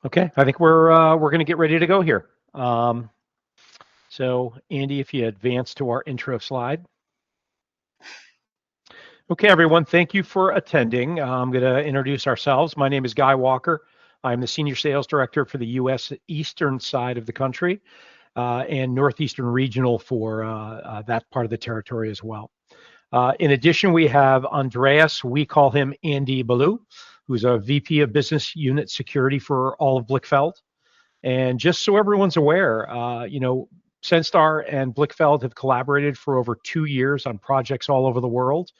Okay, I think we're going to get ready to go here. So Andy, if you advance to our intro slide. Okay, everyone, thank you for attending. I'm going to introduce ourselves. My name is Guy Walker. I'm the Senior Sales Director for the U.S. Eastern side of the country and Northeastern Regional for that part of the territory as well. In addition, we have Andreas, we call him Andy Ballou, who's a VP of Business Unit Security for all of Blickfeld. And just so everyone's aware, Senstar and Blickfeld have collaborated for over 2 years on projects all over the world.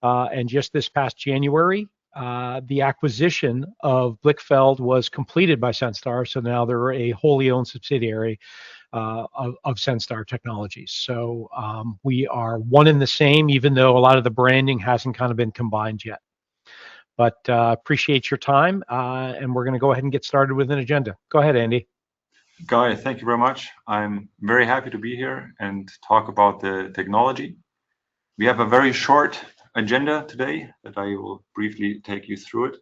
And just this past January, the acquisition of Blickfeld was completed by Senstar. So now they're a wholly owned subsidiary of Senstar Technologies. So we are one and the same, even though a lot of the branding hasn't kind of been combined yet. But appreciate your time, and we're going to go ahead and get started with an agenda. Go ahead, Andy. Guy, thank you very much. I'm very happy to be here and talk about the technology. We have a very short agenda today that I will briefly take you through it.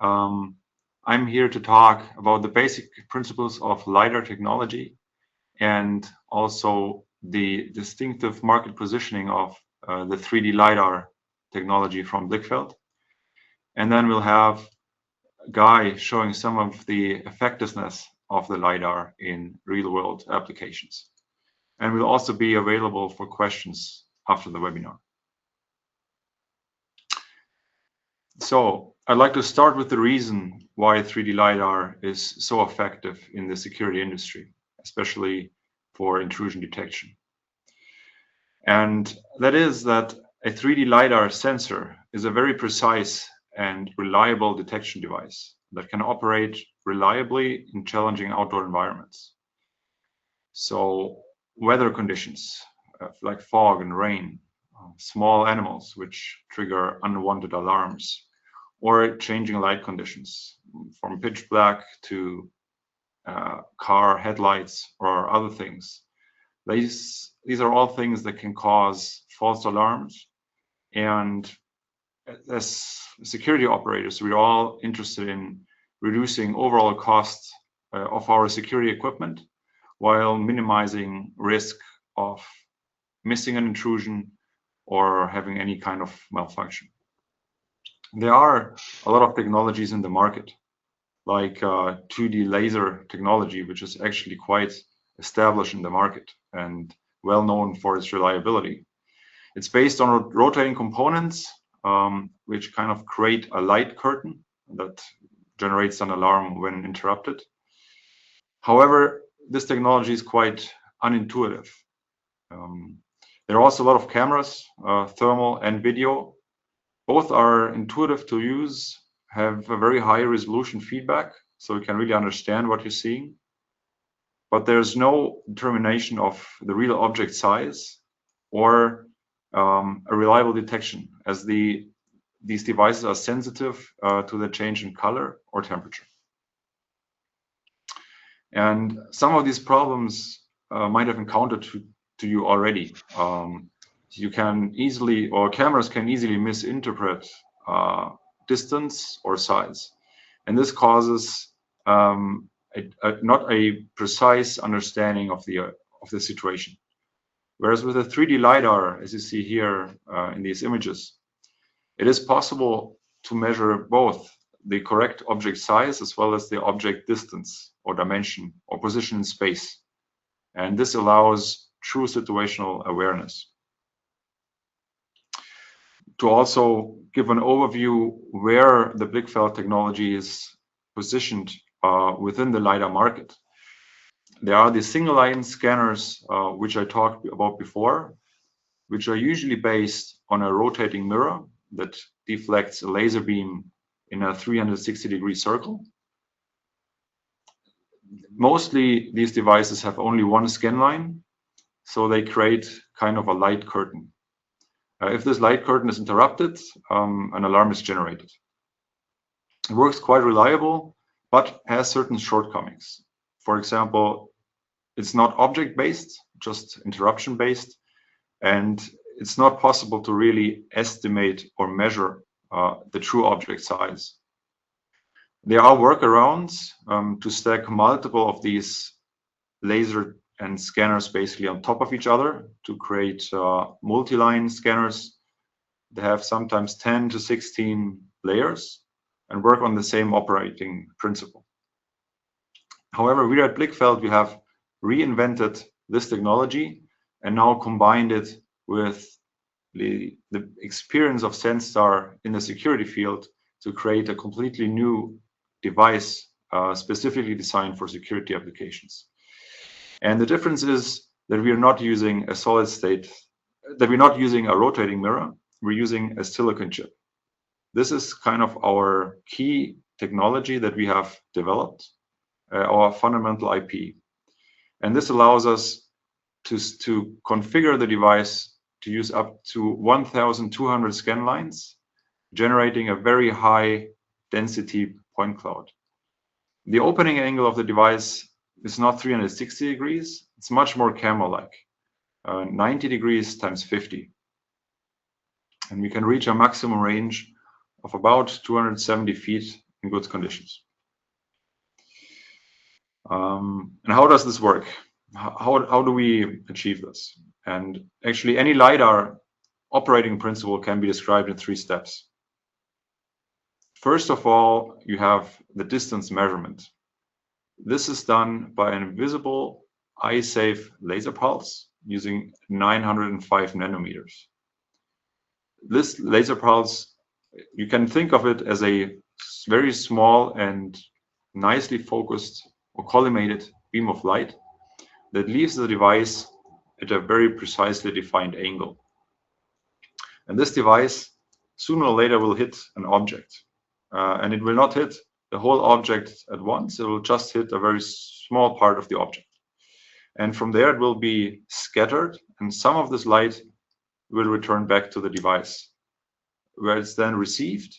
I'm here to talk about the basic principles of LiDAR technology and also the distinctive market positioning of the 3D LiDAR technology from Blickfeld. And then we'll have Guy showing some of the effectiveness of the LiDAR in real-world applications. And we'll also be available for questions after the webinar. So I'd like to start with the reason why 3D LiDAR is so effective in the security industry, especially for intrusion detection. And that is that a 3D LiDAR sensor is a very precise and reliable detection device that can operate reliably in challenging outdoor environments. So weather conditions like fog and rain, small animals which trigger unwanted alarms, or changing light conditions from pitch black to car headlights or other things. These are all things that can cause false alarms. And as security operators, we're all interested in reducing overall costs of our security equipment while minimizing risk of missing an intrusion or having any kind of malfunction. There are a lot of technologies in the market, like 2D laser technology, which is actually quite established in the market and well known for its reliability. It's based on rotating components, which kind of create a light curtain that generates an alarm when interrupted. However, this technology is quite unintuitive. There are also a lot of cameras, thermal and video. Both are intuitive to use, have a very high resolution feedback, so you can really understand what you're seeing. But there's no determination of the real object size or a reliable detection, as these devices are sensitive to the change in color or temperature. And some of these problems might have encountered to you already. You can easily, or cameras can easily misinterpret distance or size. And this causes not a precise understanding of the situation. Whereas with a 3D LiDAR, as you see here in these images, it is possible to measure both the correct object size as well as the object distance or dimension or position in space. And this allows true situational awareness. To also give an overview where the Blickfeld technology is positioned within the LiDAR market. There are the single line scanners, which I talked about before, which are usually based on a rotating mirror that deflects a laser beam in a 360-degree circle. Mostly these devices have only one scan line, so they create kind of a light curtain. If this light curtain is interrupted, an alarm is generated. It works quite reliable, but has certain shortcomings. For example, it's not object-based, just interruption-based, and it's not possible to really estimate or measure the true object size. There are workarounds to stack multiple of these laser and scanners basically on top of each other to create multi-line scanners. They have sometimes 10 to 16 layers and work on the same operating principle. However, we at Blickfeld, we have reinvented this technology and now combined it with the experience of Senstar in the security field to create a completely new device specifically designed for security applications. And the difference is that we are not using a solid state, that we're not using a rotating mirror, we're using a silicon chip. This is kind of our key technology that we have developed, our fundamental IP. And this allows us to configure the device to use up to 1,200 scan lines, generating a very high density point cloud. The opening angle of the device is not 360 degrees, it's much more camera-like, 90 degrees times 50. And we can reach a maximum range of about 270 feet in good conditions. And how does this work? How do we achieve this? And actually, any LiDAR operating principle can be described in 3 steps. First of all, you have the distance measurement. This is done by an invisible, eye-safe laser pulse using 905 nanometers. This laser pulse, you can think of it as a very small and nicely focused or collimated beam of light that leaves the device at a very precisely defined angle. And this device sooner or later will hit an object. And it will not hit the whole object at once, it will just hit a very small part of the object. And from there it will be scattered, and some of this light will return back to the device, where it's then received.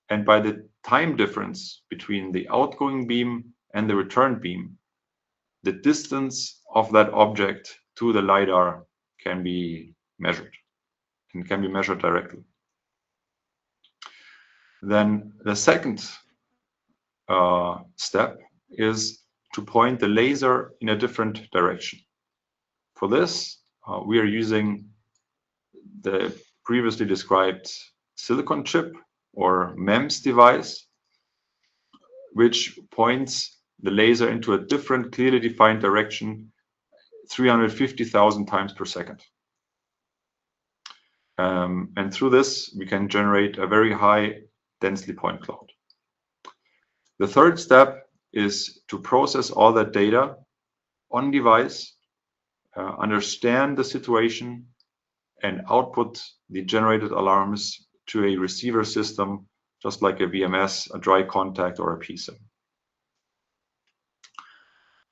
And by the time difference between the outgoing beam and the return beam, the distance of that object to the LiDAR can be measured and can be measured directly. Then the second step is to point the laser in a different direction. For this, we are using the previously described silicon chip or MEMS device, which points the laser into a different, clearly defined direction 350,000 times per second. And through this, we can generate a very high density point cloud. The third step is to process all that data on device, understand the situation, and output the generated alarms to a receiver system, just like a VMS, a dry contact, or a PSIM.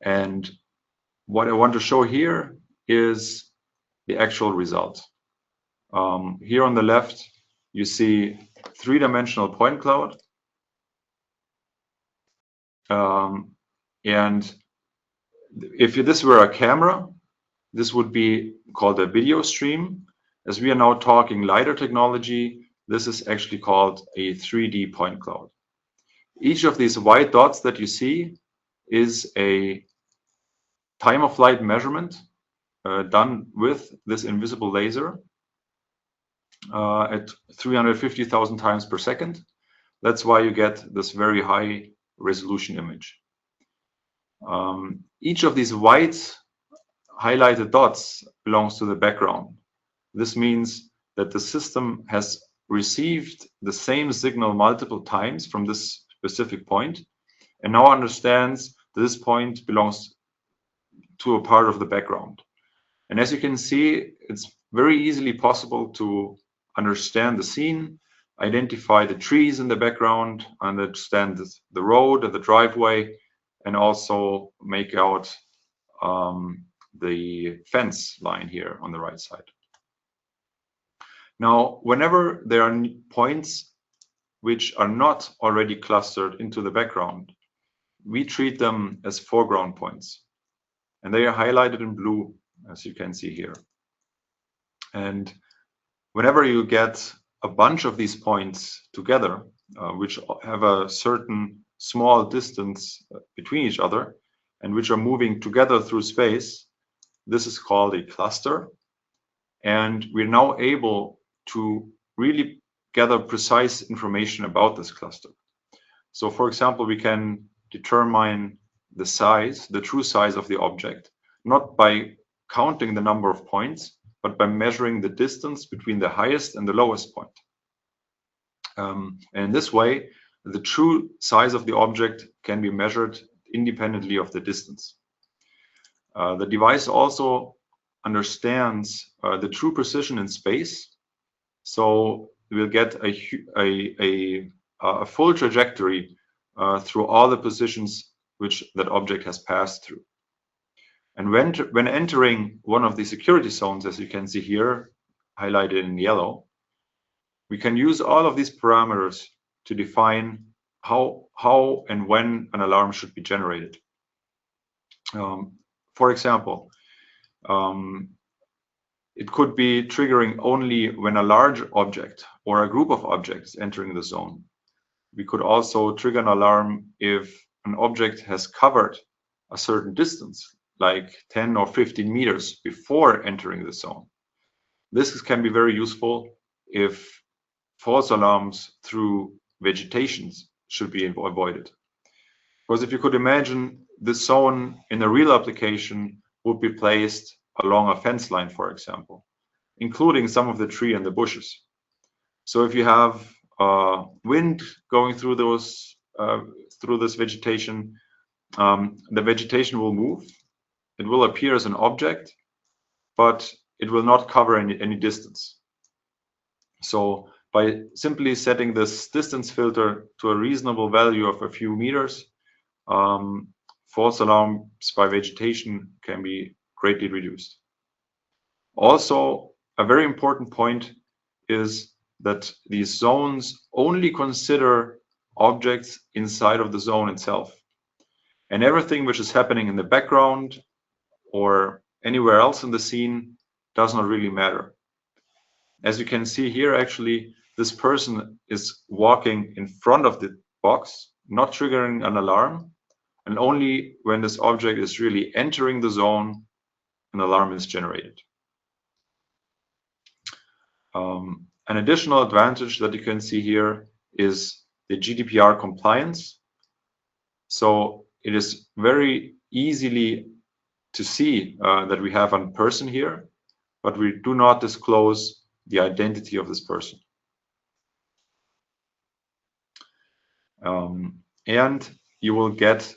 And what I want to show here is the actual result. Here on the left, you see 3-dimensional point cloud. And if this were a camera, this would be called a video stream. As we are now talking LiDAR technology, this is actually called a 3D point cloud. Each of these white dots that you see is a time of flight measurement done with this invisible laser at 350,000 times per second. That's why you get this very high resolution image. Each of these white highlighted dots belongs to the background. This means that the system has received the same signal multiple times from this specific point and now understands that this point belongs to a part of the background. And as you can see, it's very easily possible to understand the scene, identify the trees in the background, understand the road or the driveway, and also make out the fence line here on the right side. Now, whenever there are points which are not already clustered into the background, we treat them as foreground points. And they are highlighted in blue, as you can see here. And whenever you get a bunch of these points together, which have a certain small distance between each other and which are moving together through space, this is called a cluster. And we're now able to really gather precise information about this cluster. So for example, we can determine the size, the true size of the object, not by counting the number of points, but by measuring the distance between the highest and the lowest point. And in this way, the true size of the object can be measured independently of the distance. The device also understands the true precision in space, so we'll get a full trajectory through all the positions which that object has passed through. And when entering one of the security zones, as you can see here, highlighted in yellow, we can use all of these parameters to define how and when an alarm should be generated. For example, it could be triggering only when a large object or a group of objects entering the zone. We could also trigger an alarm if an object has covered a certain distance, like 10 or 15 meters before entering the zone. This can be very useful if false alarms through vegetation should be avoided. Because if you could imagine the zone in a real application would be placed along a fence line, for example, including some of the tree and the bushes. So if you have wind going through this vegetation, the vegetation will move. It will appear as an object, but it will not cover any distance. So by simply setting this distance filter to a reasonable value of a few meters, false alarms by vegetation can be greatly reduced. Also, a very important point is that these zones only consider objects inside of the zone itself. And everything which is happening in the background or anywhere else in the scene does not really matter. As you can see here, actually, this person is walking in front of the box, not triggering an alarm, and only when this object is really entering the zone, an alarm is generated. An additional advantage that you can see here is the GDPR compliance. So it is very easily to see that we have a person here, but we do not disclose the identity of this person. And you will get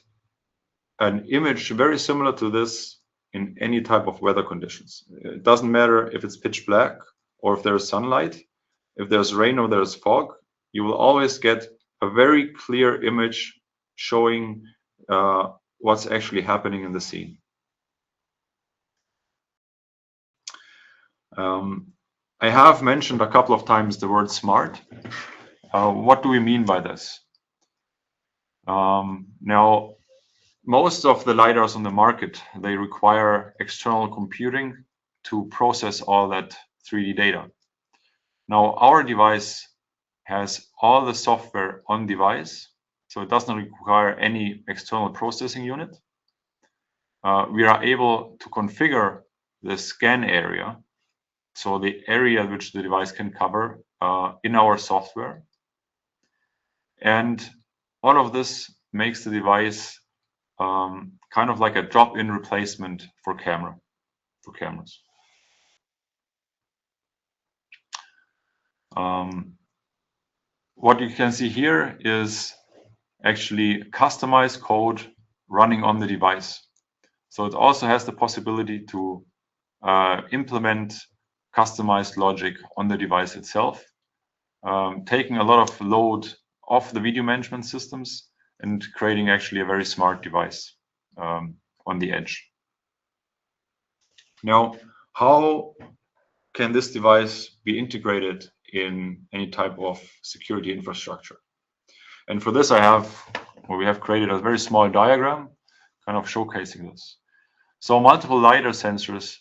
an image very similar to this in any type of weather conditions. It doesn't matter if it's pitch black or if there's sunlight, if there's rain or there's fog, you will always get a very clear image showing what's actually happening in the scene. I have mentioned a couple of times the word smart. What do we mean by this? Now, most of the LiDARs on the market, they require external computing to process all that 3D data. Now, our device has all the software on device, so it does not require any external processing unit. We are able to configure the scan area, so the area which the device can cover in our software. And all of this makes the device kind of like a drop-in replacement for cameras. What you can see here is actually customized code running on the device. So it also has the possibility to implement customized logic on the device itself, taking a lot of load off the video management systems and creating actually a very smart device on the edge. Now, how can this device be integrated in any type of security infrastructure? And for this, we have created a very small diagram kind of showcasing this. So multiple LiDAR sensors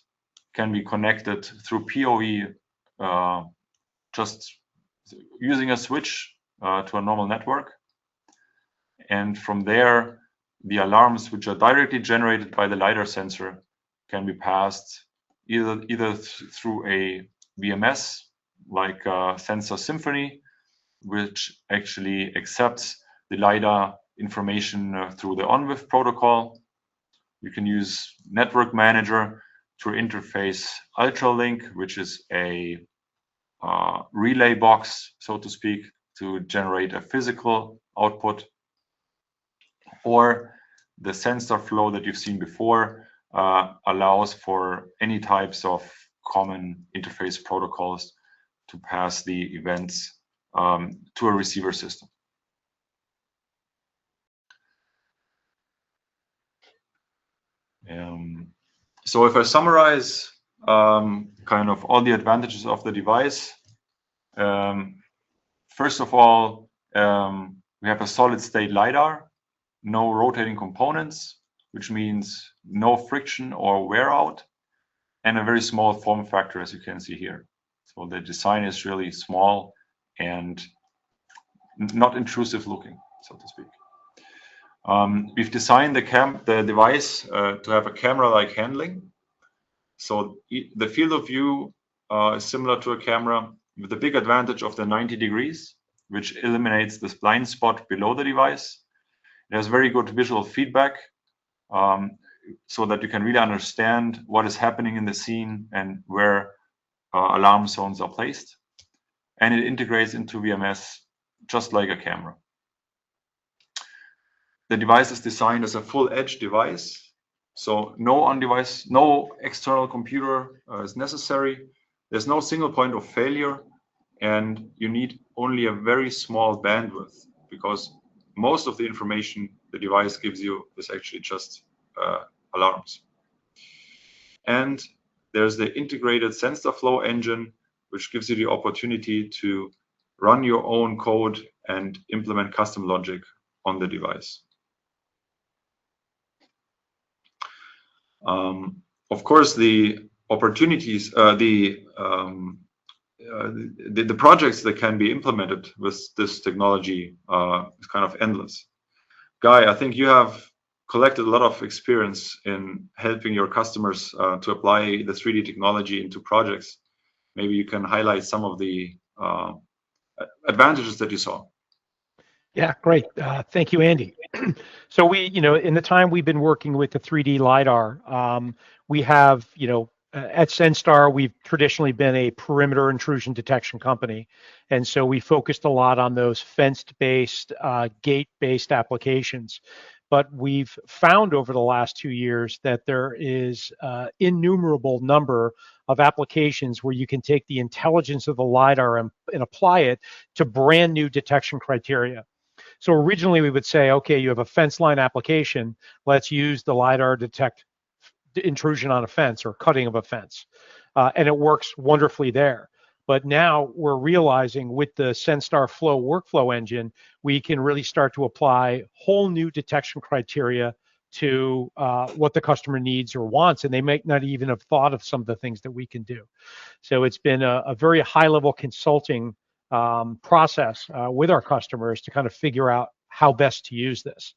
can be connected through PoE, just using a switch to a normal network. And from there, the alarms, which are directly generated by the LiDAR sensor, can be passed either through a VMS, like Sensor Symphony, which actually accepts the LiDAR information through the ONWIF protocol. You can use Network Manager to interface Ultralink, which is a relay box, so to speak, to generate a physical output. Or the sensor flow that you've seen before allows for any types of common interface protocols to pass the events to a receiver system. So if I summarize kind of all the advantages of the device, first of all, we have a solid state LiDAR, no rotating components, which means no friction or wear out, and a very small form factor, as you can see here. So the design is really small and not intrusive looking, so to speak. We've designed the device to have a camera-like handling. So the field of view is similar to a camera, with the big advantage of the 90 degrees, which eliminates this blind spot below the device. It has very good visual feedback, so that you can really understand what is happening in the scene and where alarm zones are placed. And it integrates into VMS just like a camera. The device is designed as a full edge device, so no external computer is necessary. There's no single point of failure, and you need only a very small bandwidth, because most of the information the device gives you is actually just alarms. And there's the integrated Senstar-Flow engine, which gives you the opportunity to run your own code and implement custom logic on the device. Of course, the opportunities, the projects that can be implemented with this technology is kind of endless. Guy, I think you have collected a lot of experience in helping your customers to apply the 3D technology into projects. Maybe you can highlight some of the advantages that you saw. Yeah, great. Thank you, Andy. So we, in the time we've been working with the 3D LiDAR, we have, at Senstar, we've traditionally been a perimeter intrusion detection company. And so we focused a lot on those fenced-based, gate-based applications. But we've found over the last 2 years that there is innumerable number of applications where you can take the intelligence of the LiDAR and apply it to brand new detection criteria. So originally we would say, okay, you have a fence line application, let's use the LiDAR to detect intrusion on a fence or cutting of a fence. And it works wonderfully there. But now we're realizing with the Senstar-Flow workflow engine, we can really start to apply whole new detection criteria to what the customer needs or wants, and they may not even have thought of some of the things that we can do. So it's been a very high-level consulting process with our customers to kind of figure out how best to use this.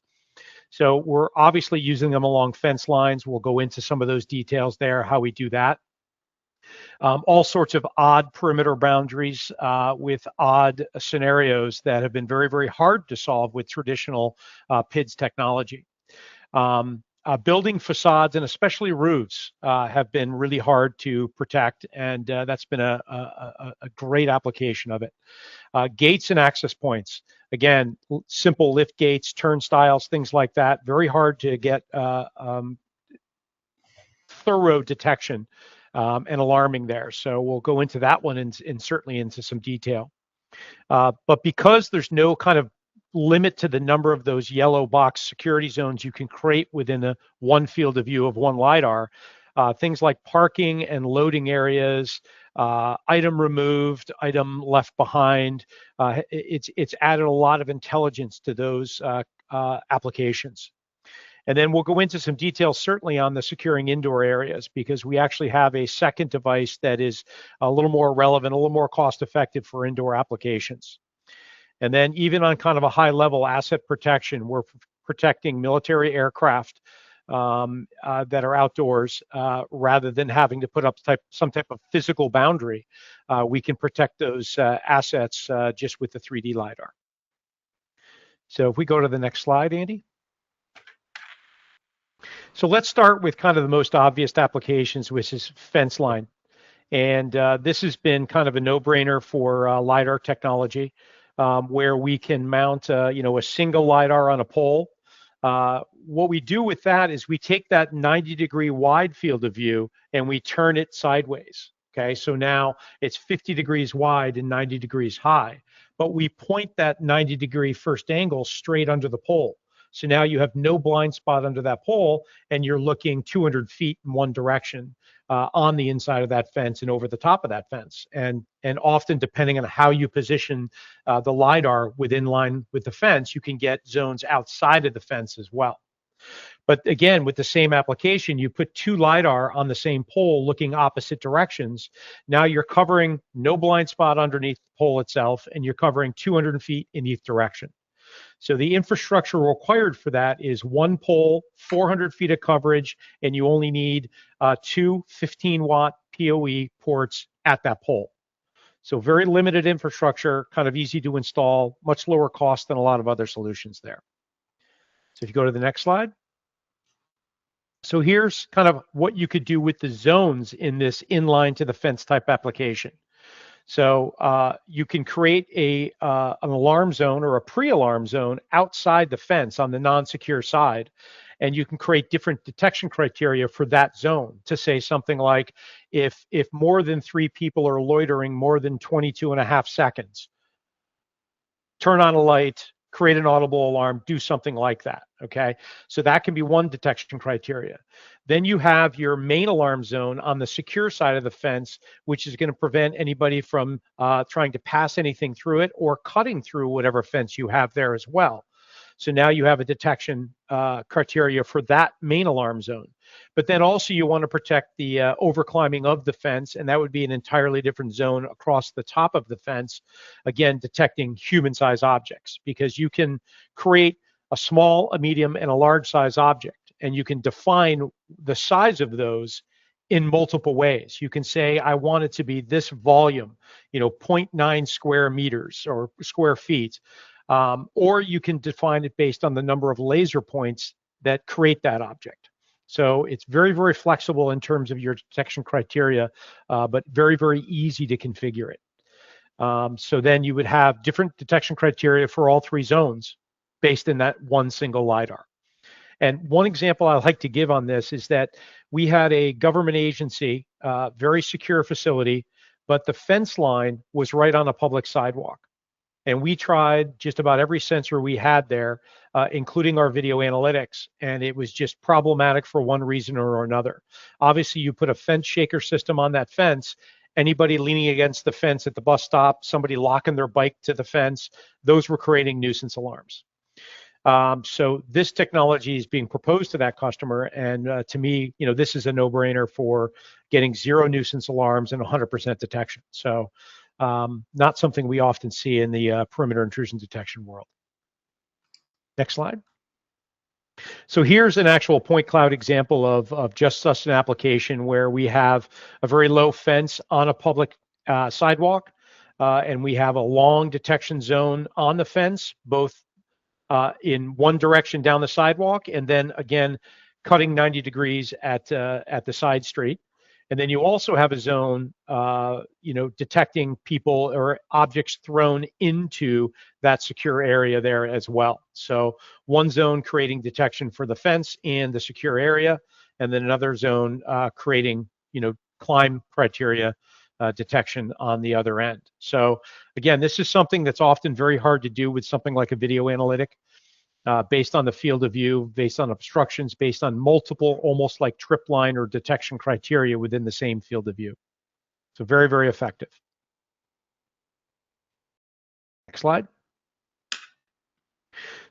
So we're obviously using them along fence lines. We'll go into some of those details there, how we do that. All sorts of odd perimeter boundaries with odd scenarios that have been very, very hard to solve with traditional PIDS technology. Building facades and especially roofs have been really hard to protect, and that's been a great application of it. Gates and access points, again, simple lift gates, turnstiles, things like that, very hard to get thorough detection and alarming there. So we'll go into that one and certainly into some detail. But because there's no kind of limit to the number of those yellow box security zones you can create within one field of view of one LiDAR, things like parking and loading areas, item removed, item left behind, it's added a lot of intelligence to those applications. And then we'll go into some details certainly on the securing indoor areas, because we actually have a second device that is a little more relevant, a little more cost effective for indoor applications. And then even on kind of a high level asset protection, we're protecting military aircraft that are outdoors rather than having to put up some type of physical boundary. We can protect those assets just with the 3D LiDAR. So if we go to the next slide, Andy. So let's start with kind of the most obvious applications, which is fence line. And this has been kind of a no-brainer for LiDAR technology, where we can mount a single LiDAR on a pole. What we do with that is we take that 90-degree wide field of view and we turn it sideways. Okay, so now it's 50 degrees wide and 90 degrees high, but we point that 90-degree first angle straight under the pole. So now you have no blind spot under that pole, and you're looking 200 feet in one direction on the inside of that fence and over the top of that fence. And often, depending on how you position the LiDAR within line with the fence, you can get zones outside of the fence as well. But again, with the same application, you put two LiDAR on the same pole looking opposite directions. Now you're covering no blind spot underneath the pole itself, and you're covering 200 feet in each direction. So the infrastructure required for that is one pole, 400 feet of coverage, and you only need two 15-watt PoE ports at that pole. So very limited infrastructure, kind of easy to install, much lower cost than a lot of other solutions there. So if you go to the next slide. So here's kind of what you could do with the zones in this inline to the fence type application. So you can create an alarm zone or a pre-alarm zone outside the fence on the non-secure side, and you can create different detection criteria for that zone to say something like, if more than 3 people are loitering more than 22.5 seconds, turn on a light, create an audible alarm, do something like that, okay? So that can be one detection criteria. Then you have your main alarm zone on the secure side of the fence, which is going to prevent anybody from trying to pass anything through it or cutting through whatever fence you have there as well. So now you have a detection criteria for that main alarm zone. But then also you want to protect the overclimbing of the fence, and that would be an entirely different zone across the top of the fence, again, detecting human-sized objects, because you can create a small, a medium, and a large size object, and you can define the size of those in multiple ways. You can say, I want it to be this volume, 0.9 square meters or square feet. Or you can define it based on the number of laser points that create that object. So it's very, very flexible in terms of your detection criteria, but very, very easy to configure it. So then you would have different detection criteria for all 3 zones based in that one single LiDAR. And one example I'd like to give on this is that we had a government agency, very secure facility, but the fence line was right on a public sidewalk. And we tried just about every sensor we had there, including our video analytics, and it was just problematic for one reason or another. Obviously, you put a fence shaker system on that fence, anybody leaning against the fence at the bus stop, somebody locking their bike to the fence, those were creating nuisance alarms. So this technology is being proposed to that customer, and to me, this is a no-brainer for getting 0 nuisance alarms and 100% detection. So not something we often see in the perimeter intrusion detection world. Next slide. So here's an actual point cloud example of just such an application where we have a very low fence on a public sidewalk, and we have a long detection zone on the fence, both in one direction down the sidewalk, and then again cutting 90 degrees at the side street. And then you also have a zone, detecting people or objects thrown into that secure area there as well. So one zone creating detection for the fence and the secure area, and then another zone creating, climb criteria detection on the other end. So again, this is something that's often very hard to do with something like a video analytic. Based on the field of view, based on obstructions, based on multiple, almost like trip line or detection criteria within the same field of view. So very, very effective. Next slide.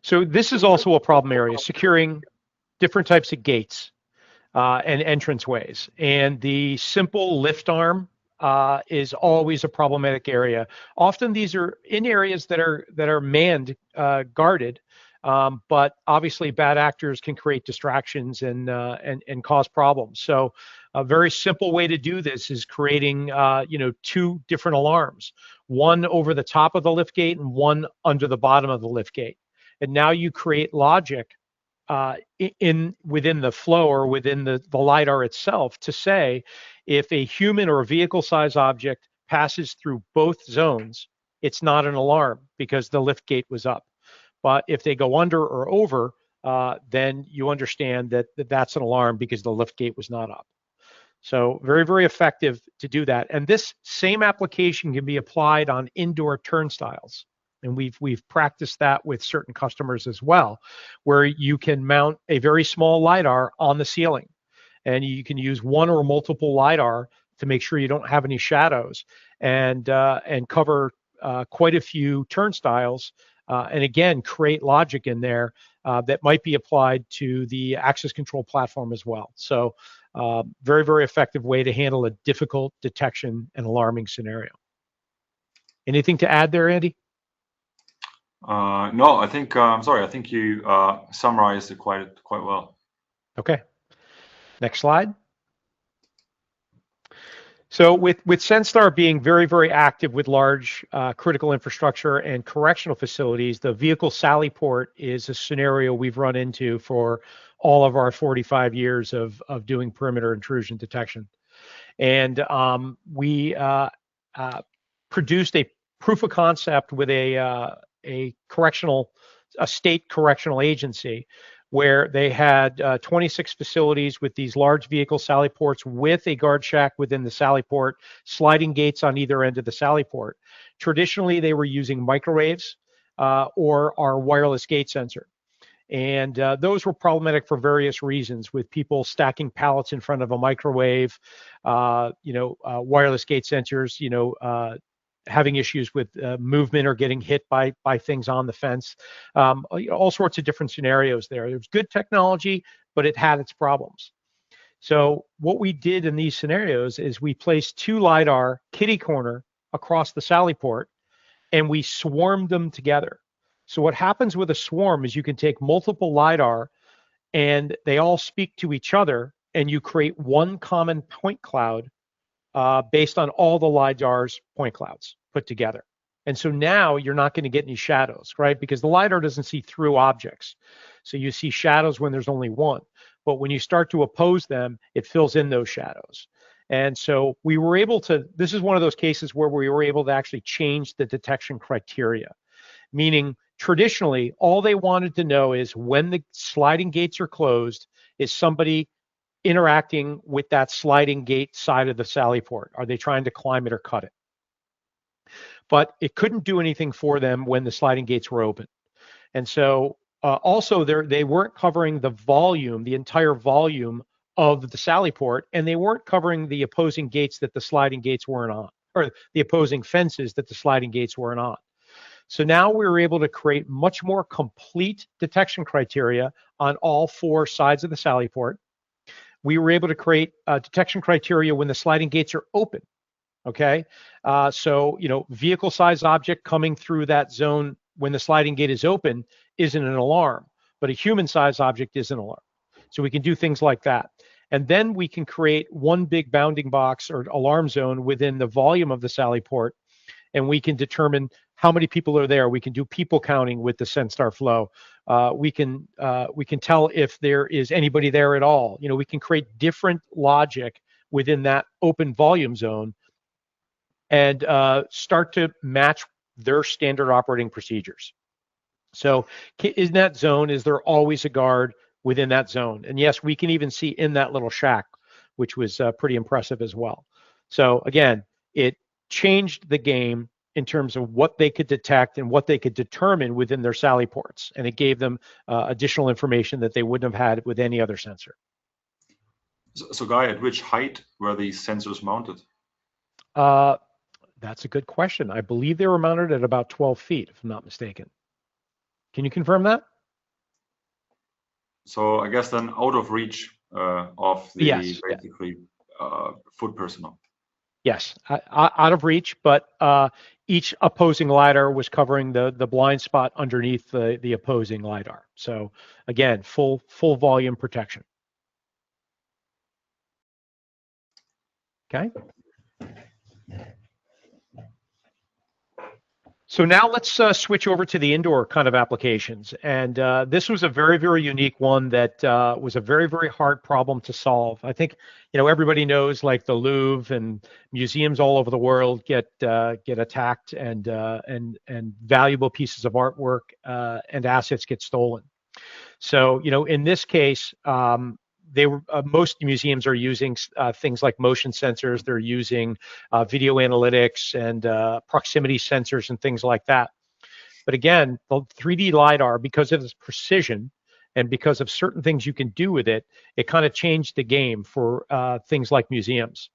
So this is also a problem area, securing different types of gates and entrance ways. And the simple lift arm is always a problematic area. Often these are in areas that are manned, guarded, but obviously bad actors can create distractions and cause problems. So a very simple way to do this is creating two different alarms, one over the top of the lift gate and one under the bottom of the lift gate. And now you create logic within the flow or within the LiDAR itself to say if a human or a vehicle-sized object passes through both zones, it's not an alarm because the lift gate was up. But if they go under or over, then you understand that that's an alarm because the lift gate was not up. So very, very effective to do that. And this same application can be applied on indoor turnstiles. And we've practiced that with certain customers as well, where you can mount a very small LiDAR on the ceiling. And you can use one or multiple LiDAR to make sure you don't have any shadows and cover quite a few turnstiles. And again, create logic in there that might be applied to the access control platform as well. So very, very effective way to handle a difficult detection and alarming scenario. Anything to add there, Andy? No, I think I'm sorry. I think you summarized it quite well. Okay. Next slide. So with Senstar being very, very active with large critical infrastructure and correctional facilities, the vehicle sally port is a scenario we've run into for all of our 45 years of doing perimeter intrusion detection. And we produced a proof of concept with a state correctional agency where they had 26 facilities with these large vehicle sally ports with a guard shack within the sally port, sliding gates on either end of the sally port. Traditionally, they were using microwaves or our wireless gate sensor. And those were problematic for various reasons, with people stacking pallets in front of a microwave, wireless gate sensors, having issues with movement or getting hit by things on the fence, all sorts of different scenarios there. There was good technology, but it had its problems. So what we did in these scenarios is we placed two LiDAR kitty corner across the sally port, and we swarmed them together. So what happens with a swarm is you can take multiple LiDAR and they all speak to each other, and you create one common point cloud based on all the LiDAR's point clouds put together. And so now you're not going to get any shadows, right? Because the LiDAR doesn't see through objects. So you see shadows when there's only one. But when you start to oppose them, it fills in those shadows. And so we were able to, this is one of those cases where we were able to actually change the detection criteria, meaning traditionally, all they wanted to know is when the sliding gates are closed, is somebody interacting with that sliding gate side of the sally port? Are they trying to climb it or cut it? But it couldn't do anything for them when the sliding gates were open. And so also they weren't covering the volume, the entire volume of the sally port, and they weren't covering the opposing gates that the sliding gates weren't on, or the opposing fences that the sliding gates weren't on. So now we were able to create much more complete detection criteria on all four sides of the sally port. We were able to create detection criteria when the sliding gates are open. Okay, so vehicle size object coming through that zone when the sliding gate is open isn't an alarm, but a human size object is an alarm. So we can do things like that. And then we can create one big bounding box or alarm zone within the volume of the sally port, and we can determine how many people are there. We can do people counting with the Senstar Flow. We can tell if there is anybody there at all. We can create different logic within that open volume zone and start to match their standard operating procedures. So in that zone, is there always a guard within that zone? And yes, we can even see in that little shack, which was pretty impressive as well. So again, it changed the game in terms of what they could detect and what they could determine within their sally ports. And it gave them additional information that they wouldn't have had with any other sensor. So Guy, at which height were these sensors mounted? That's a good question. I believe they were mounted at about 12 feet, if I'm not mistaken. Can you confirm that? So I guess then out of reach of the yes, basically foot personnel. Yes, out of reach, but each opposing LiDAR was covering the blind spot underneath the opposing LiDAR. So again, full volume protection. Okay. So now let's switch over to the indoor kind of applications. And this was a very, very unique one that was a very, very hard problem to solve. I think, everybody knows like the Louvre and museums all over the world get attacked and valuable pieces of artwork and assets get stolen. So, in this case, most museums are using things like motion sensors. They're using video analytics and proximity sensors and things like that. But again, the 3D LiDAR, because of its precision and because of certain things you can do with it, it kind of changed the game for things like museums,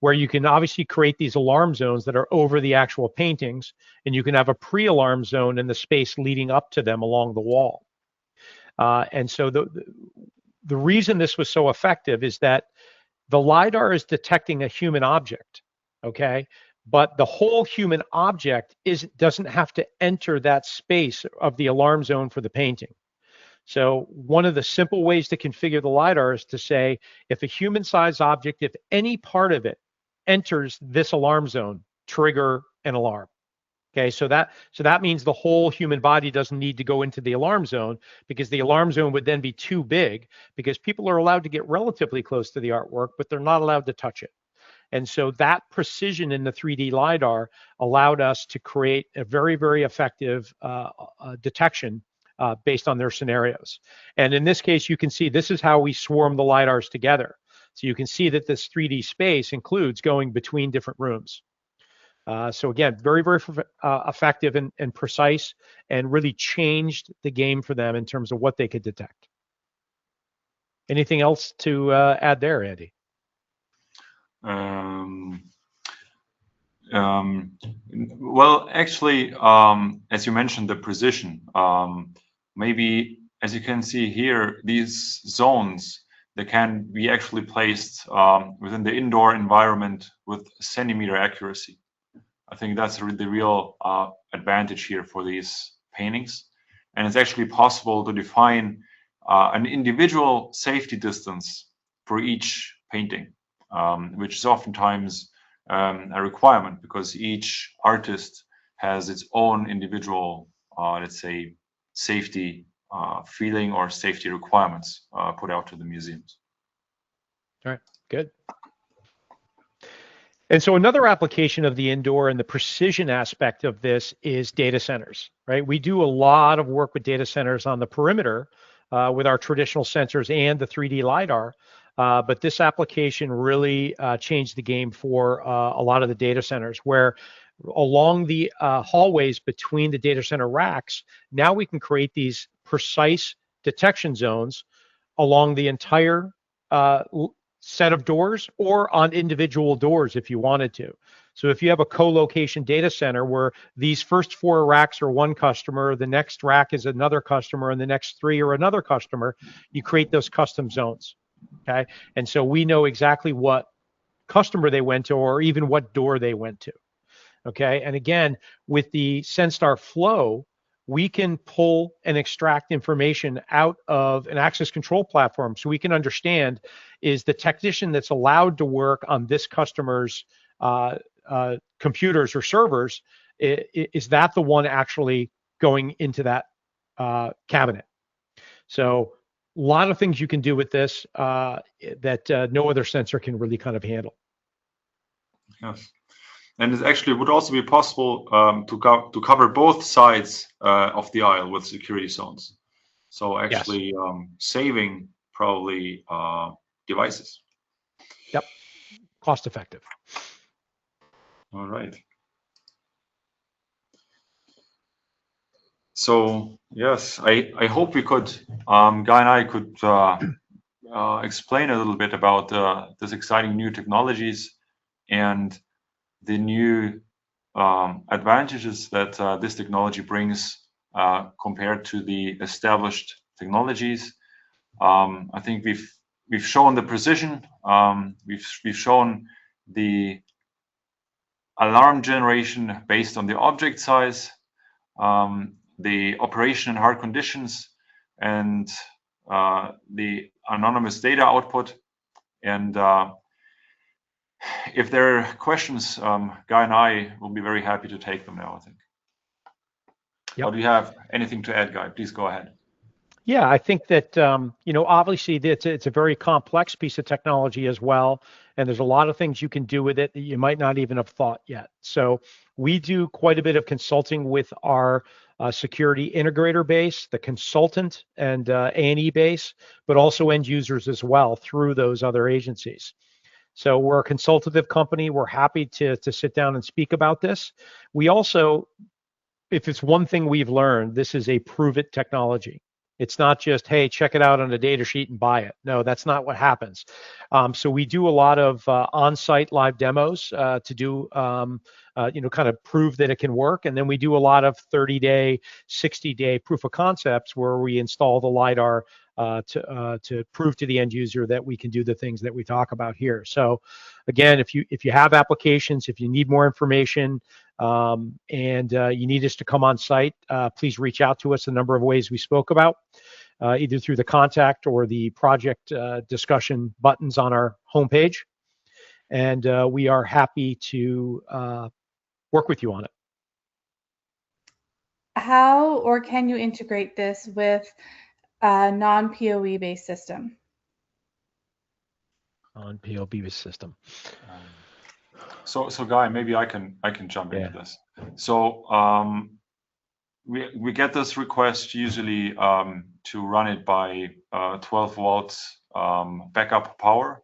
where you can obviously create these alarm zones that are over the actual paintings, and you can have a pre-alarm zone in the space leading up to them along the wall. And so the reason this was so effective is that the LiDAR is detecting a human object, okay? But the whole human object doesn't have to enter that space of the alarm zone for the painting. So one of the simple ways to configure the LiDAR is to say, if a human-sized object, if any part of it enters this alarm zone, trigger an alarm. Okay, so that means the whole human body doesn't need to go into the alarm zone, because the alarm zone would then be too big, because people are allowed to get relatively close to the artwork, but they're not allowed to touch it. And so that precision in the 3D LiDAR allowed us to create a very, very effective detection based on their scenarios. And in this case, you can see this is how we swarm the LiDARs together. So you can see that this 3D space includes going between different rooms. So again, very, very effective and precise, and really changed the game for them in terms of what they could detect. Anything else to add there, Andy? Well, actually, as you mentioned, the precision. Maybe, as you can see here, these zones, they can be actually placed within the indoor environment with centimeter accuracy. I think that's the real advantage here for these paintings. And it's actually possible to define an individual safety distance for each painting, which is oftentimes a requirement, because each artist has its own individual, let's say, safety feeling or safety requirements put out to the museums. All right, good. And so another application of the indoor and the precision aspect of this is data centers, right? We do a lot of work with data centers on the perimeter with our traditional sensors and the 3D LiDAR. But this application really changed the game for a lot of the data centers, where along the hallways between the data center racks, now we can create these precise detection zones along the entire set of doors, or on individual doors if you wanted to. So if you have a co-location data center where these first 4 racks are one customer, the next rack is another customer, and the next 3 are another customer, you create those custom zones. Okay, and so we know exactly what customer they went to, or even what door they went to. Okay, and again, with the Senstar Flow, we can pull and extract information out of an access control platform, so we can understand, is the technician that's allowed to work on this customer's computers or servers, is that the one actually going into that cabinet? So a lot of things you can do with this that no other sensor can really kind of handle. Yes. And it actually would also be possible to cover both sides of the aisle with security zones. So actually saving probably devices. Yep, cost effective. All right. So yes, I hope we could, Guy and I could explain a little bit about this exciting new technologies and the new advantages that this technology brings compared to the established technologies. I think we've shown the precision. We've shown the alarm generation based on the object size, the operation in hard conditions, and the anonymous data output. And if there are questions, Guy and I will be very happy to take them now, I think. Yep. Or do you have anything to add, Guy? Please go ahead. Yeah, I think that obviously it's a very complex piece of technology as well, and there's a lot of things you can do with it that you might not even have thought yet. So we do quite a bit of consulting with our security integrator base, the consultant and A&E base, but also end users as well through those other agencies. So we're a consultative company. We're happy to sit down and speak about this. We also, if it's one thing we've learned, this is a prove it technology. It's not just, hey, check it out on a data sheet and buy it. No, that's not what happens. So we do a lot of on-site live demos to do, kind of prove that it can work. And then we do a lot of 30-day, 60-day proof of concepts where we install the LiDAR to prove to the end user that we can do the things that we talk about here. So again, if you have applications, if you need more information, and you need us to come on site, please reach out to us a number of ways we spoke about, either through the contact or the project discussion buttons on our homepage. And we are happy to work with you on it. How or can you integrate this with a non-PoE based system? Non-PoE based system. So Guy, maybe I can jump into this. So we get this request usually to run it by 12 volts backup power,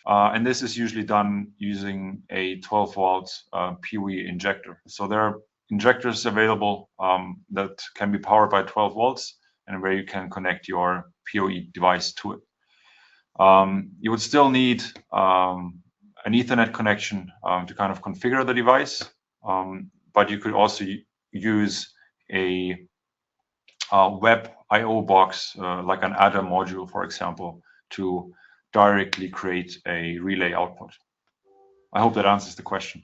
and this is usually done using a 12 volts PoE injector. So there are injectors available that can be powered by 12 volts, and where you can connect your PoE device to it. You would still need an Ethernet connection to kind of configure the device, but you could also use a web I/O box like an ADA module, for example, to directly create a relay output. I hope that answers the question.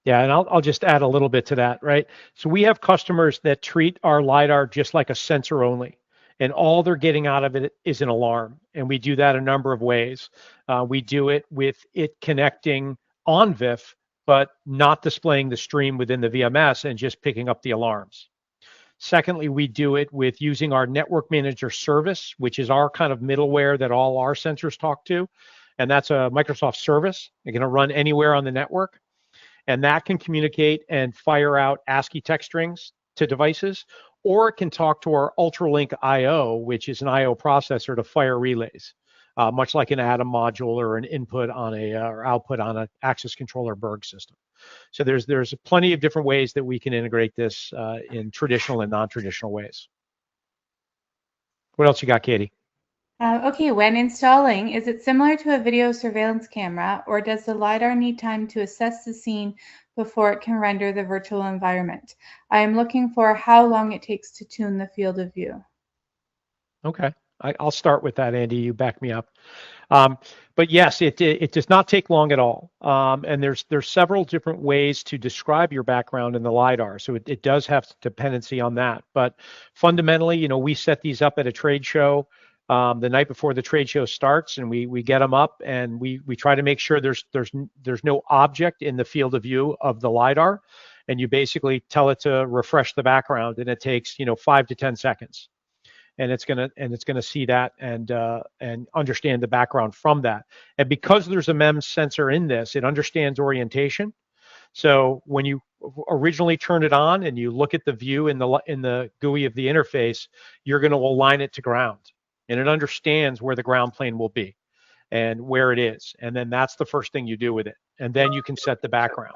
Yeah, and I'll just add a little bit to that, right? So we have customers that treat our LiDAR just like a sensor only, and all they're getting out of it is an alarm. And we do that a number of ways. We do it with it connecting on VIF, but not displaying the stream within the VMS and just picking up the alarms. Secondly, we do it with using our network manager service, which is our kind of middleware that all our sensors talk to. And that's a Microsoft service. They're going to run anywhere on the network. And that can communicate and fire out ASCII text strings to devices, or it can talk to our Ultralink I/O, which is an I/O processor to fire relays, much like an ADA module or an input on or output on an access controller Berg system. So there's plenty of different ways that we can integrate this in traditional and non-traditional ways. What else you got, Katie? Okay, when installing, is it similar to a video surveillance camera, or does the LiDAR need time to assess the scene before it can render the virtual environment? I am looking for how long it takes to tune the field of view. Okay, I'll start with that, Andy. You back me up. But yes, it does not take long at all. And there's several different ways to describe your background in the LiDAR. So it does have dependency on that. But fundamentally, we set these up at a trade show the night before the trade show starts, and we get them up, and we try to make sure there's no object in the field of view of the LiDAR, and you basically tell it to refresh the background, and it takes 5 to 10 seconds, and it's gonna see that and understand the background from that. And because there's a MEMS sensor in this, it understands orientation. So when you originally turn it on and you look at the view in the GUI of the interface, you're going to align it to ground. And it understands where the ground plane will be and where it is. And then that's the first thing you do with it. And then you can set the background.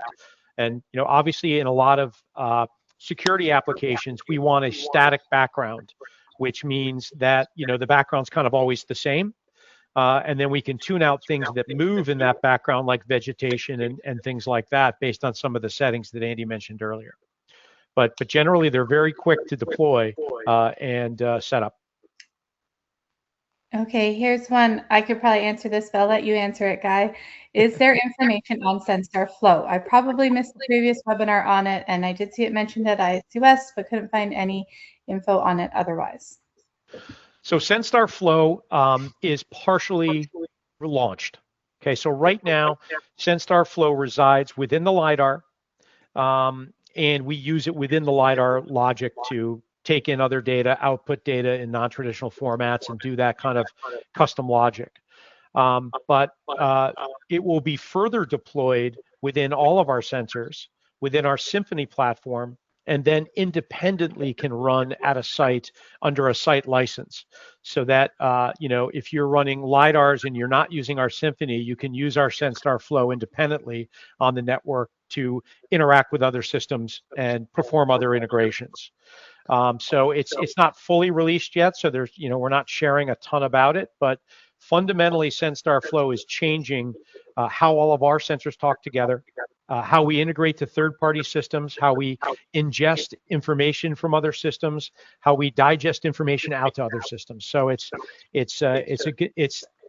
And obviously in a lot of security applications, we want a static background, which means that the background's kind of always the same. And then we can tune out things that move in that background, like vegetation and things like that, based on some of the settings that Andy mentioned earlier. But generally, they're very quick to deploy and set up. Okay, here's one. I could probably answer this, but I'll let you answer it, Guy. Is there information on Senstar Flow? I probably missed the previous webinar on it, and I did see it mentioned at ISUS, but couldn't find any info on it otherwise. So Senstar Flow is partially launched. Okay, so right now, Senstar Flow resides within the LiDAR, and we use it within the LiDAR logic to take in other data, output data in non-traditional formats, and do that kind of custom logic. But it will be further deployed within all of our sensors, within our Symphony platform, and then independently can run at a site under a site license. So that, if you're running LiDARs and you're not using our Symphony, you can use our Senstar Flow independently on the network to interact with other systems and perform other integrations. So it's not fully released yet. So there's, we're not sharing a ton about it, but fundamentally, Senstar Flow is changing how all of our sensors talk together, how we integrate to third-party systems, how we ingest information from other systems, how we digest information out to other systems. So it's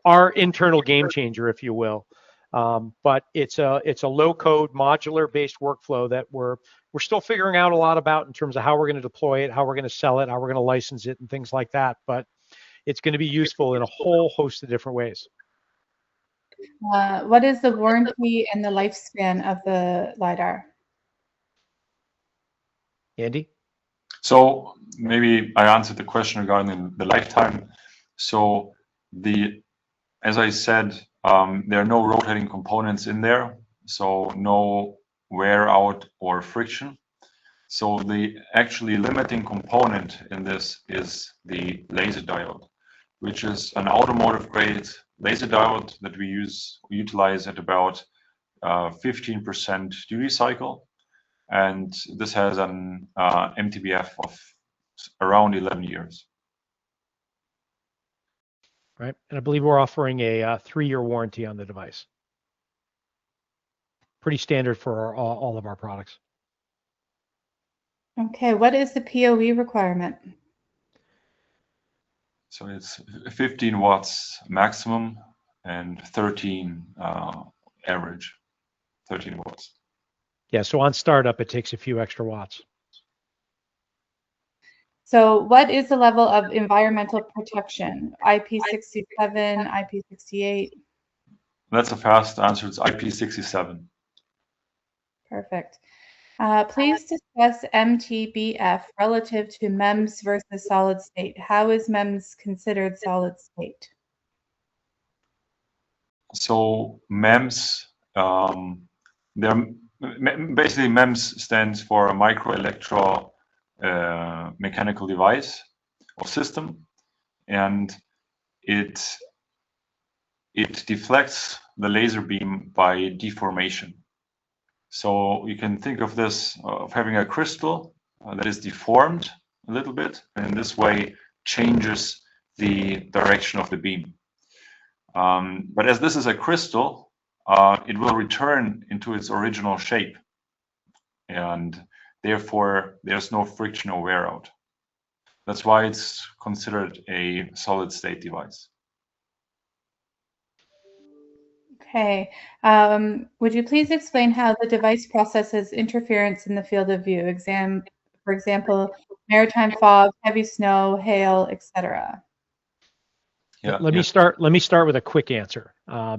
our internal game changer, if you will. But it's a low-code, modular-based workflow that we're still figuring out a lot about in terms of how we're going to deploy it, how we're going to sell it, how we're going to license it, and things like that. But it's going to be useful in a whole host of different ways. What is the warranty and the lifespan of the LiDAR? Andy? So maybe I answered the question regarding the lifetime. So as I said, there are no rotating components in there, so no wear out or friction. So the actually limiting component in this is the laser diode, which is an automotive grade laser diode that we utilize at about 15% duty cycle. And this has an MTBF of around 11 years. Right, and I believe we're offering a 3-year warranty on the device. Pretty standard for all of our products. Okay, what is the PoE requirement? So it's 15 watts maximum and 13 average, 13 watts. Yeah, so on startup, it takes a few extra watts. So what is the level of environmental protection? IP67, IP68? That's a fast answer. It's IP67. Perfect. Please discuss MTBF relative to MEMS versus solid state. How is MEMS considered solid state? So MEMS, basically MEMS stands for a micro electro mechanical device or system, and it deflects the laser beam by deformation. So you can think of this of having a crystal that is deformed a little bit, and in this way changes the direction of the beam. But as this is a crystal, it will return into its original shape, and therefore there's no friction or wear out. That's why it's considered a solid state device. Okay. Would you please explain how the device processes interference in the field of view? For example, maritime fog, heavy snow, hail, etc. Yeah, let me start with a quick answer,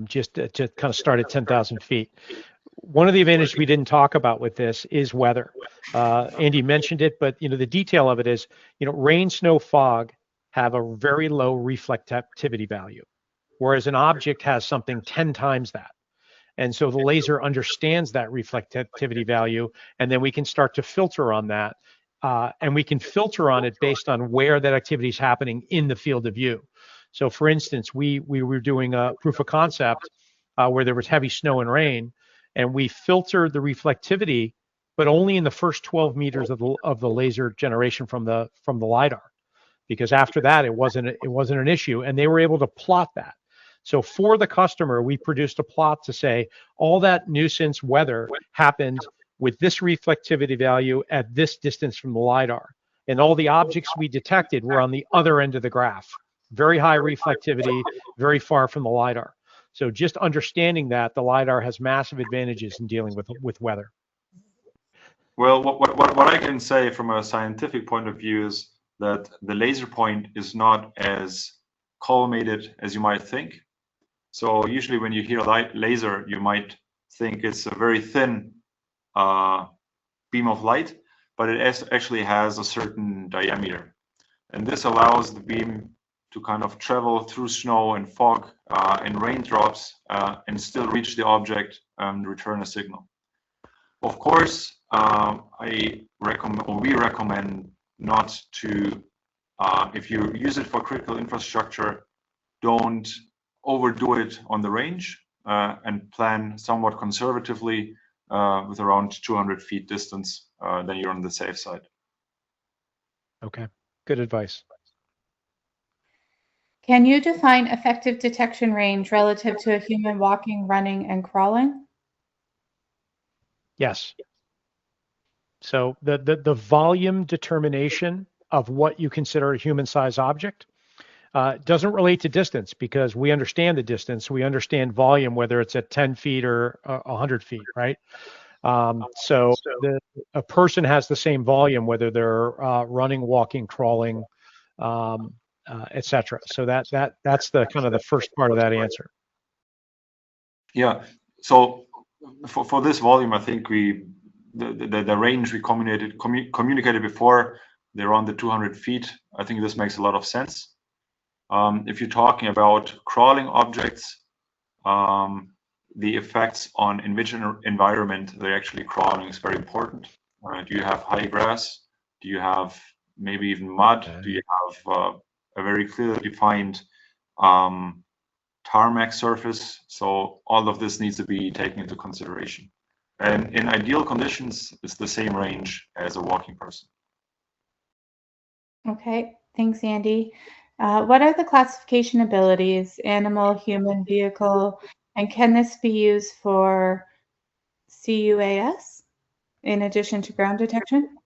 just to kind of start at 10,000 feet. One of the advantages we didn't talk about with this is weather. Andy mentioned it, but the detail of it is, rain, snow, fog have a very low reflectivity value, whereas an object has something 10 times that. And so the laser understands that reflectivity value, and then we can start to filter on that. And we can filter on it based on where that activity is happening in the field of view. So for instance, we were doing a proof of concept where there was heavy snow and rain, and we filtered the reflectivity, but only in the first 12 meters of the laser generation from the LiDAR, because after that it wasn't an issue, and they were able to plot that. So for the customer, we produced a plot to say all that nuisance weather happened with this reflectivity value at this distance from the LiDAR, and all the objects we detected were on the other end of the graph, very high reflectivity, very far from the LiDAR. So just understanding that, the LiDAR has massive advantages in dealing with weather. Well, what I can say from a scientific point of view is that the laser point is not as collimated as you might think. So usually when you hear laser, you might think it's a very thin beam of light, but it actually has a certain diameter. And this allows the beam to kind of travel through snow and fog and raindrops and still reach the object and return a signal. Of course, we recommend not to, if you use it for critical infrastructure, don't overdo it on the range and plan somewhat conservatively with around 200 feet distance, then you're on the safe side. Okay, good advice. Can you define effective detection range relative to a human walking, running, and crawling? Yes. So the volume determination of what you consider a human-sized object doesn't relate to distance, because we understand the distance. We understand volume, whether it's at 10 feet or 100 feet, right? So a person has the same volume, whether they're running, walking, crawling, etc. So that's the kind of the first part of that answer. Yeah. So for this volume, I think the range we communicated before, they're on the 200 feet. I think this makes a lot of sense. If you're talking about crawling objects, the effects on environment they're actually crawling is very important. Do you have high grass? Do you have maybe even mud? Do you have a very clearly defined tarmac surface? So all of this needs to be taken into consideration. And in ideal conditions, it's the same range as a walking person. Okay, thanks, Andy. What are the classification abilities, animal, human, vehicle, and can this be used for CUAS in addition to ground detection?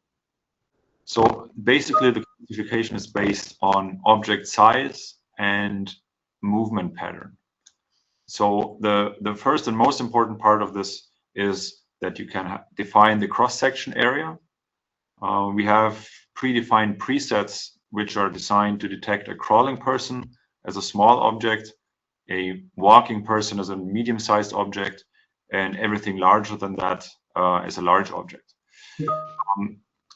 So basically the classification is based on object size and movement pattern. So the first and most important part of this is that you can define the cross-section area. We have predefined presets which are designed to detect a crawling person as a small object, a walking person as a medium-sized object, and everything larger than that as a large object.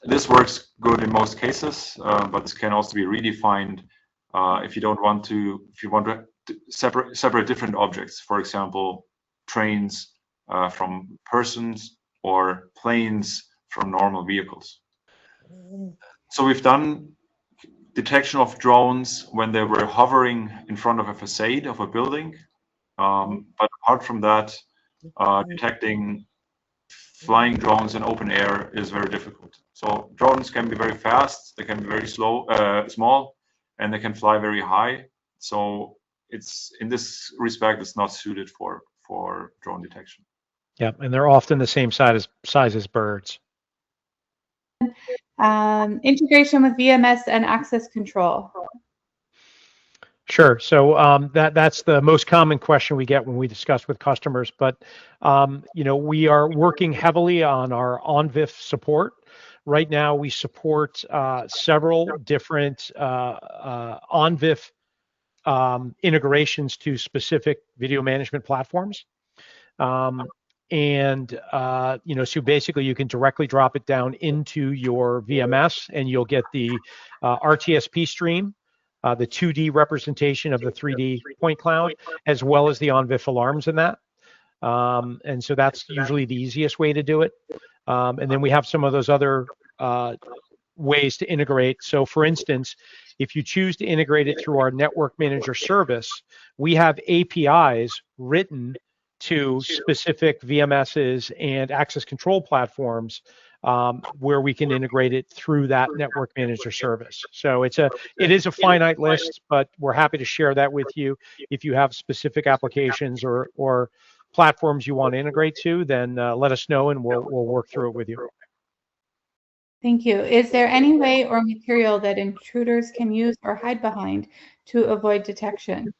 This works good in most cases, but this can also be redefined if you want to separate different objects. For example, trains from persons or planes from normal vehicles. So we've done detection of drones when they were hovering in front of a facade of a building. But apart from that, detecting flying drones in open air is very difficult. So drones can be very fast, they can be very small, and they can fly very high. So it's in this respect, it's not suited for drone detection. Yeah, and they're often the same size as birds. Integration with VMS and access control. Sure. So that's the most common question we get when we discuss with customers. But we are working heavily on our ONVIF support. Right now, we support several different ONVIF integrations to specific video management platforms. So basically you can directly drop it down into your VMS and you'll get the RTSP stream, the 2D representation of the 3D point cloud, as well as the ONVIF alarms in that. And so that's usually the easiest way to do it. And then we have some of those other ways to integrate. So for instance, if you choose to integrate it through our network manager service, we have APIs written to specific VMSs and access control platforms where we can integrate it through that network manager service. So it is a finite list, but we're happy to share that with you. If you have specific applications or platforms you want to integrate to, then let us know and we'll work through it with you. Thank you. Is there any way or material that intruders can use or hide behind to avoid detection?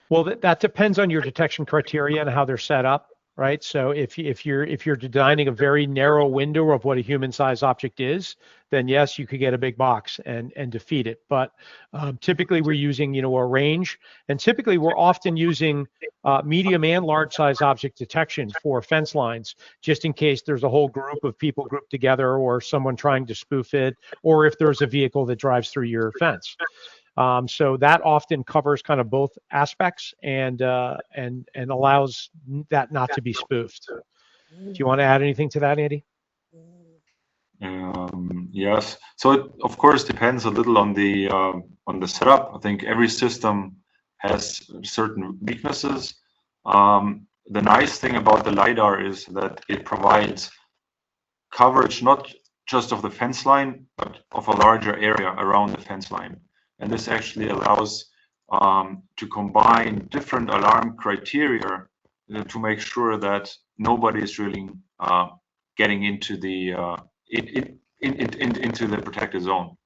Well, that depends on your detection criteria and how they're set up, right? So if you're designing a very narrow window of what a human-sized object is, then yes, you could get a big box and defeat it. But typically we're using a range, and typically we're often using medium and large-size object detection for fence lines, just in case there's a whole group of people grouped together, or someone trying to spoof it, or if there's a vehicle that drives through your fence. So that often covers kind of both aspects and allows that not to be spoofed. Do you want to add anything to that, Andy? Yes. So it of course depends a little on the setup. I think every system has certain weaknesses. The nice thing about the LiDAR is that it provides coverage not just of the fence line, but of a larger area around the fence line. And this actually allows to combine different alarm criteria to make sure that nobody is really getting into the into the protected zone.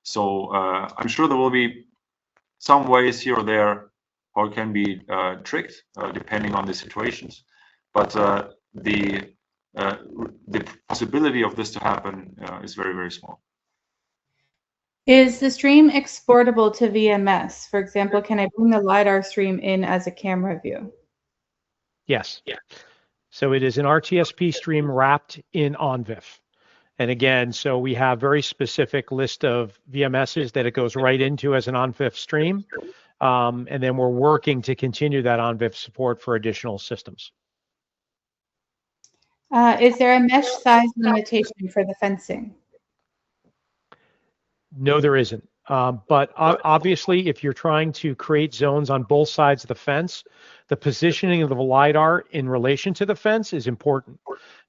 So I'm sure there will be some ways here or there how it can be tricked depending on the situations, but the possibility of this to happen is very, very small. Is the stream exportable to VMS? For example, can I bring the LiDAR stream in as a camera view? Yes. So it is an RTSP stream wrapped in ONVIF. And again, so we have very specific list of VMSs that it goes right into as an ONVIF stream. And then we're working to continue that ONVIF support for additional systems. Is there a mesh size limitation for the fencing? No, there isn't. But obviously, if you're trying to create zones on both sides of the fence, the positioning of the LiDAR in relation to the fence is important,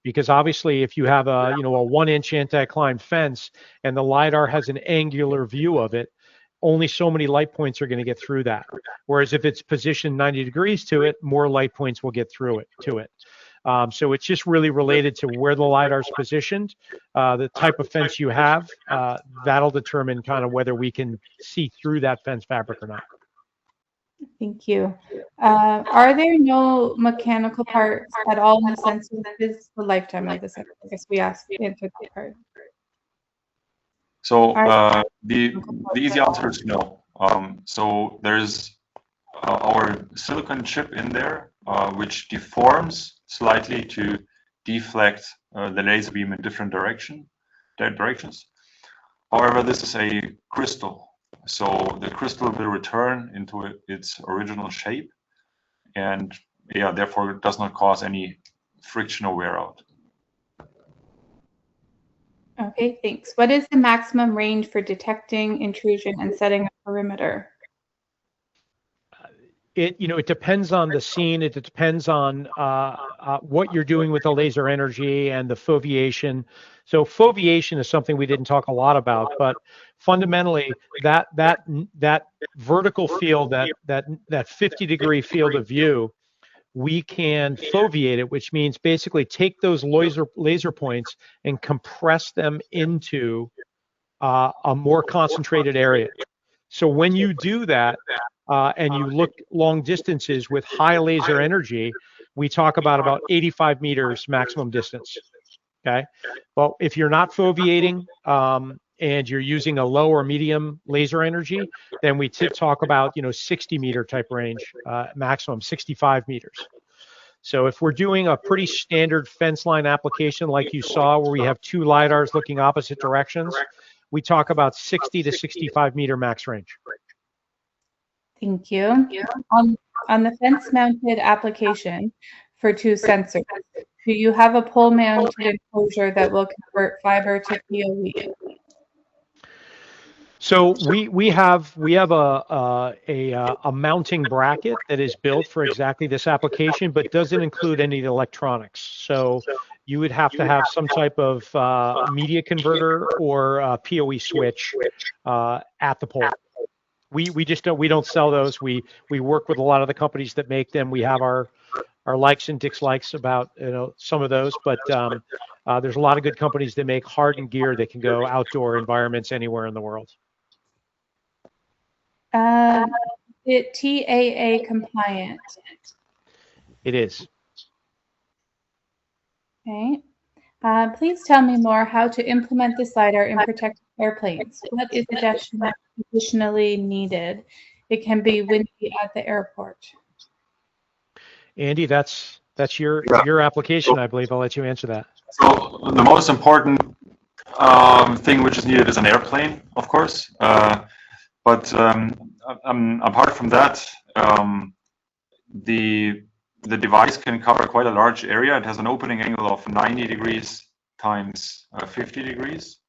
because obviously, if you have a 1-inch anti-climb fence and the LiDAR has an angular view of it, only so many light points are going to get through that. Whereas if it's positioned 90 degrees to it, more light points will get through it to it. So it's just really related to where the LiDAR is positioned, the type of fence you have. That'll determine kind of whether we can see through that fence fabric or not. Thank you. Are there no mechanical parts at all in the sensor? What is the lifetime of the sensor? I guess we answered that part. So the easy answer is no. So there's our silicon chip in there, which deforms slightly to deflect the laser beam in different directions. However, this is a crystal, so the crystal will return into its original shape, and therefore it does not cause any friction or wear out. Okay, thanks. What is the maximum range for detecting intrusion and setting a perimeter? It depends on the scene. It depends on what you're doing with the laser energy and the foveation. So foveation is something we didn't talk a lot about, but fundamentally that vertical field, that 50-degree field of view, we can foveate it, which means basically take those laser points and compress them into a more concentrated area. So when you do that, and you look long distances with high laser energy, we talk about 85 meters maximum distance. Okay. Well, if you're not foveating and you're using a low or medium laser energy, then we talk about 60-meter type range, maximum 65 meters. So if we're doing a pretty standard fence line application like you saw, where we have two LiDARs looking opposite directions, we talk about 60 to 65 meter max range. Thank you. On the fence-mounted application for two sensors, do you have a pole-mounted enclosure that will convert fiber to PoE? So we have a mounting bracket that is built for exactly this application, but doesn't include any of the electronics. So you would have to have some type of media converter or PoE switch at the pole. We just don't sell those. We work with a lot of the companies that make them. We have our likes and dislikes about some of those, but there's a lot of good companies that make hardened gear that can go outdoor environments anywhere in the world. it TAA compliant? It is. Okay. Please tell me more how to implement this LiDAR in protected airplanes. What is additionally needed? It can be windy at the airport. Andy, that's your application, I believe. I'll let you answer that. So the most important thing which is needed is an airplane, of course. But apart from that, the device can cover quite a large area. It has an opening angle of 90 degrees times 50 degrees.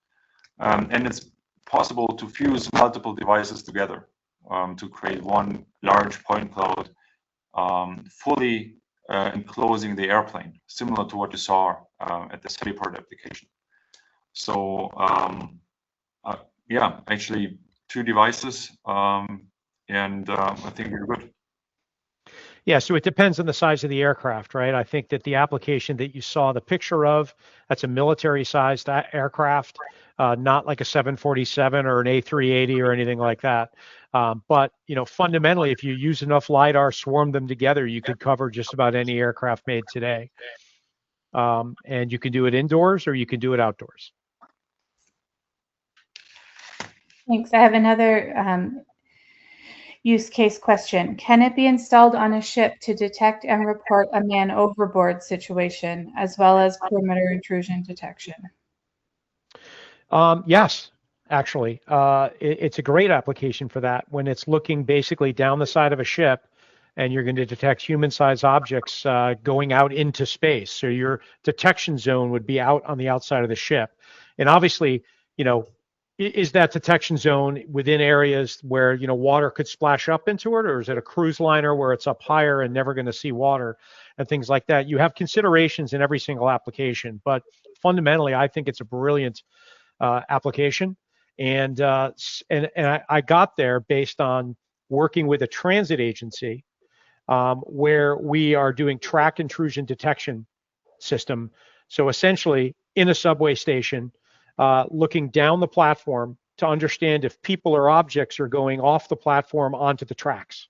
And it's possible to fuse multiple devices together to create one large point cloud, fully enclosing the airplane, similar to what you saw at the heliport application. So yeah, actually 2 devices, and I think we're good. Yeah, so it depends on the size of the aircraft, right? I think that the application that you saw the picture of, that's a military-sized aircraft, not like a 747 or an A380 or anything like that. But fundamentally, if you use enough LiDAR, swarm them together, you could cover just about any aircraft made today. And you can do it indoors or you can do it outdoors. Thanks. I have another use case question. Can it be installed on a ship to detect and report a man overboard situation, as well as perimeter intrusion detection? Yes, actually. It's a great application for that when it's looking basically down the side of a ship and you're going to detect human-sized objects going out into space. So your detection zone would be out on the outside of the ship. And obviously, is that detection zone within areas where water could splash up into it, or is it a cruise liner where it's up higher and never going to see water and things like that? You have considerations in every single application, but fundamentally, I think it's a brilliant application. And I got there based on working with a transit agency where we are doing track intrusion detection system. So essentially, in a subway station, looking down the platform to understand if people or objects are going off the platform onto the tracks.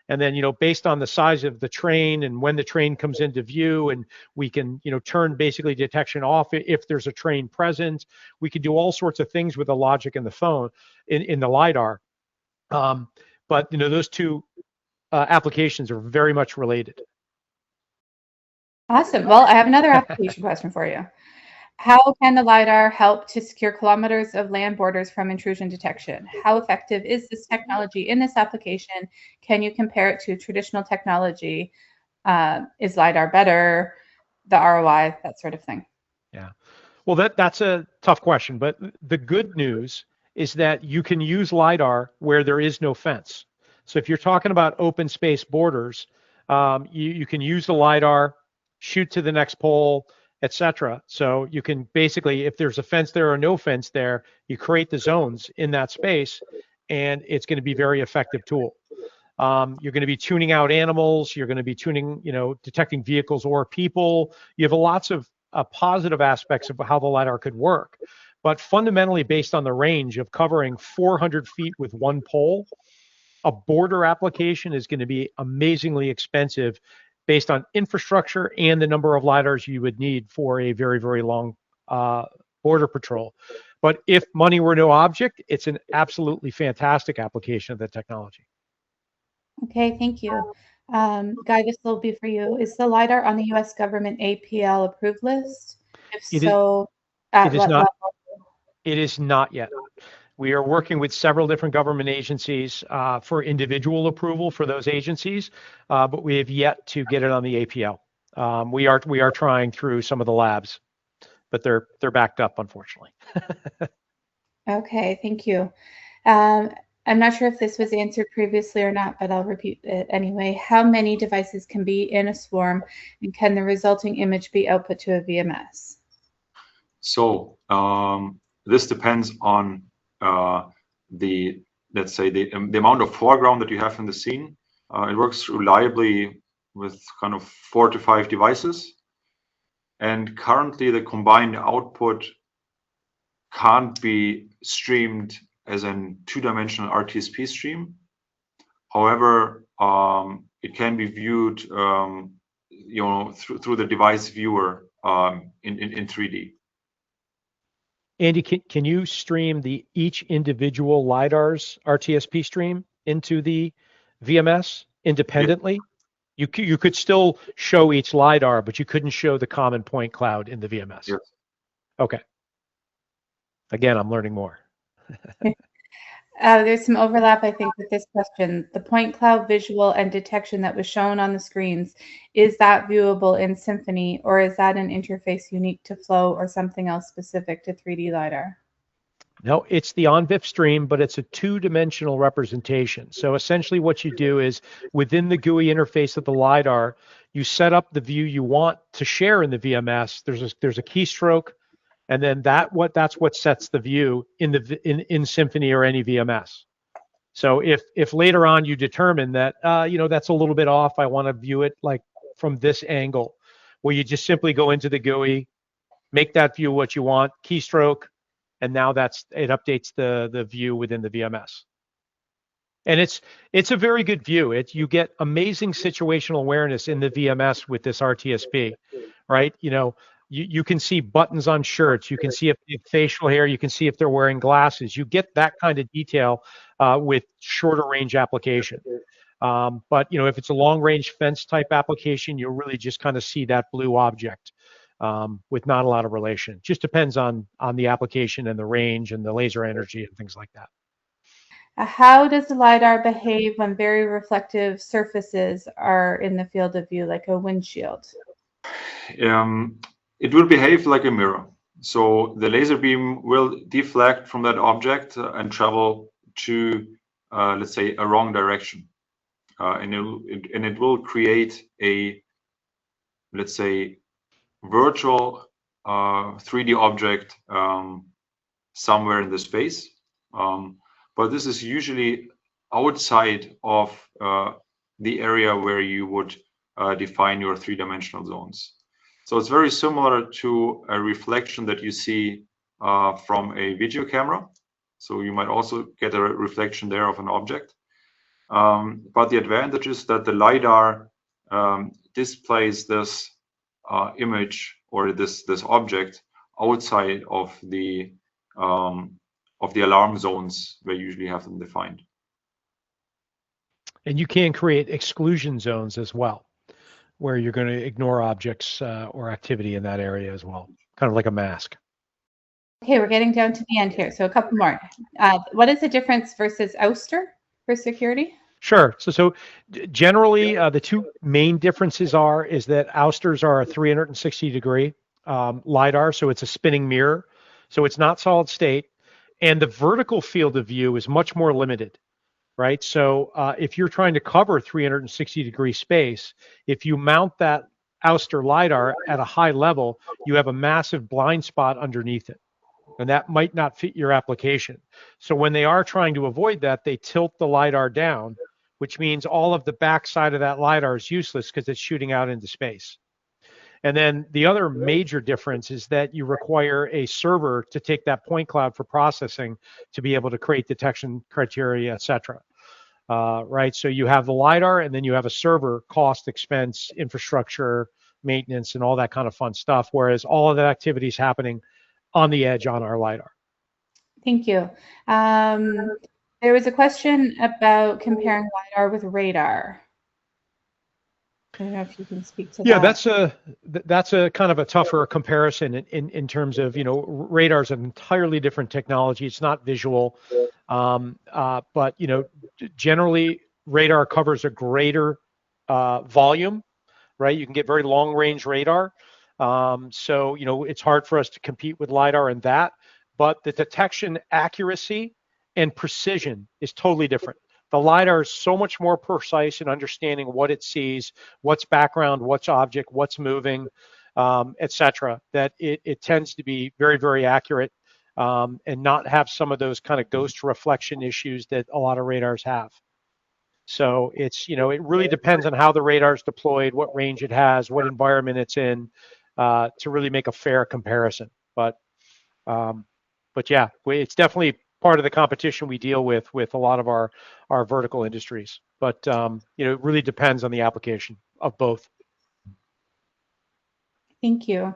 And then, based on the size of the train and when the train comes into view, and we can, turn basically detection off if there's a train present. We can do all sorts of things with the logic in the phone, in the LiDAR. But, those two applications are very much related. Awesome. Well, I have another application question for you. How can the LiDAR help to secure kilometers of land borders from intrusion detection? How effective is this technology in this application? Can you compare it to traditional technology? Is LiDAR better? The ROI, that sort of thing. Yeah. Well, that's a tough question, but the good news is that you can use LiDAR where there is no fence. So if you're talking about open space borders, you can use the LiDAR, shoot to the next pole, etc. So you can basically, if there's a fence there or no fence there, you create the zones in that space, and it's going to be a very effective tool. You're going to be tuning out animals. You're going to be tuning, detecting vehicles or people. You have lots of positive aspects of how the LiDAR could work. But fundamentally, based on the range of covering 400 feet with one pole, a border application is going to be amazingly expensive based on infrastructure and the number of LiDARs you would need for a very, very long border patrol. But if money were no object, it's an absolutely fantastic application of the technology. Okay, thank you. Guy, this will be for you. Is the LiDAR on the U.S. government APL approved list? If so, at what level? It is not yet. We are working with several different government agencies for individual approval for those agencies, but we have yet to get it on the APL. We are trying through some of the labs, but they're backed up, unfortunately. Okay, thank you. I'm not sure if this was answered previously or not, but I'll repeat it anyway. How many devices can be in a swarm, and can the resulting image be output to a VMS? So this depends on let's say the amount of foreground that you have in the scene. It works reliably with kind of 4 to 5 devices, and currently the combined output can't be streamed as a 2-dimensional RTSP stream. However, it can be viewed, through the device viewer in 3D. Andy, can you stream each individual LiDAR's RTSP stream into the VMS independently? You could still show each LiDAR, but you couldn't show the common point cloud in the VMS. Yes. Okay. Again, I'm learning more. There's some overlap, I think, with this question. The point cloud visual and detection that was shown on the screens, is that viewable in Symphony, or is that an interface unique to Flow or something else specific to 3D LiDAR? No, it's the ONVIF stream, but it's a two-dimensional representation. So essentially what you do is within the GUI interface of the LiDAR, you set up the view you want to share in the VMS. There's a keystroke, and then that's what sets the view in Symphony or any VMS. So if later on you determine that that's a little bit off, I want to view it like from this angle, well, you just simply go into the GUI, make that view what you want, keystroke, and now it updates the view within the VMS. And it's a very good view. You get amazing situational awareness in the VMS with this RTSP, right? You can see buttons on shirts. You can see if they have facial hair. You can see if they're wearing glasses. You get that kind of detail with shorter range application. But if it's a long range fence type application, you'll really just kind of see that blue object with not a lot of relation. Just depends on the application and the range and the laser energy and things like that. How does the LiDAR behave when very reflective surfaces are in the field of view, like a windshield? It will behave like a mirror. So the laser beam will deflect from that object and travel to, let's say, a wrong direction. And it will create a, let's say, virtual 3D object somewhere in the space. But this is usually outside of the area where you would define your three-dimensional zones. So it's very similar to a reflection that you see from a video camera. So you might also get a reflection there of an object. But the advantage is that the LiDAR displays this image or this object outside of the alarm zones where you usually have them defined. And you can create exclusion zones as well, where you're going to ignore objects or activity in that area as well, kind of like a mask. Okay, we're getting down to the end here, so a couple more. What is the difference versus ouster for security? Sure. So generally, the two main differences is that ousters are a 360-degree LiDAR, so it's a spinning mirror, so it's not solid state, and the vertical field of view is much more limited. Right. So if you're trying to cover 360-degree space, if you mount that ouster LiDAR at a high level, you have a massive blind spot underneath it. And that might not fit your application. So when they are trying to avoid that, they tilt the LiDAR down, which means all of the backside of that LiDAR is useless because it's shooting out into space. And then the other major difference is that you require a server to take that point cloud for processing to be able to create detection criteria, et cetera. Right, so you have the LiDAR and then you have a server, cost, expense, infrastructure, maintenance, and all that kind of fun stuff, whereas all of that activity is happening on the edge on our LiDAR. Thank you. There was a question about comparing LiDAR with radar. I don't know if you can speak to that. Yeah, that's a kind of a tougher comparison in terms of, radar is an entirely different technology. It's not visual, but generally radar covers a greater volume, right? You can get very long range radar, so it's hard for us to compete with LiDAR in that. But the detection accuracy and precision is totally different. The LiDAR is so much more precise in understanding what it sees, what's background, what's object, what's moving, et cetera, that it tends to be very, very accurate and not have some of those kind of ghost reflection issues that a lot of radars have. So it's, it really depends on how the radar is deployed, what range it has, what environment it's in to really make a fair comparison. But yeah, it's definitely part of the competition we deal with a lot of our vertical industries. But it really depends on the application of both. Thank you.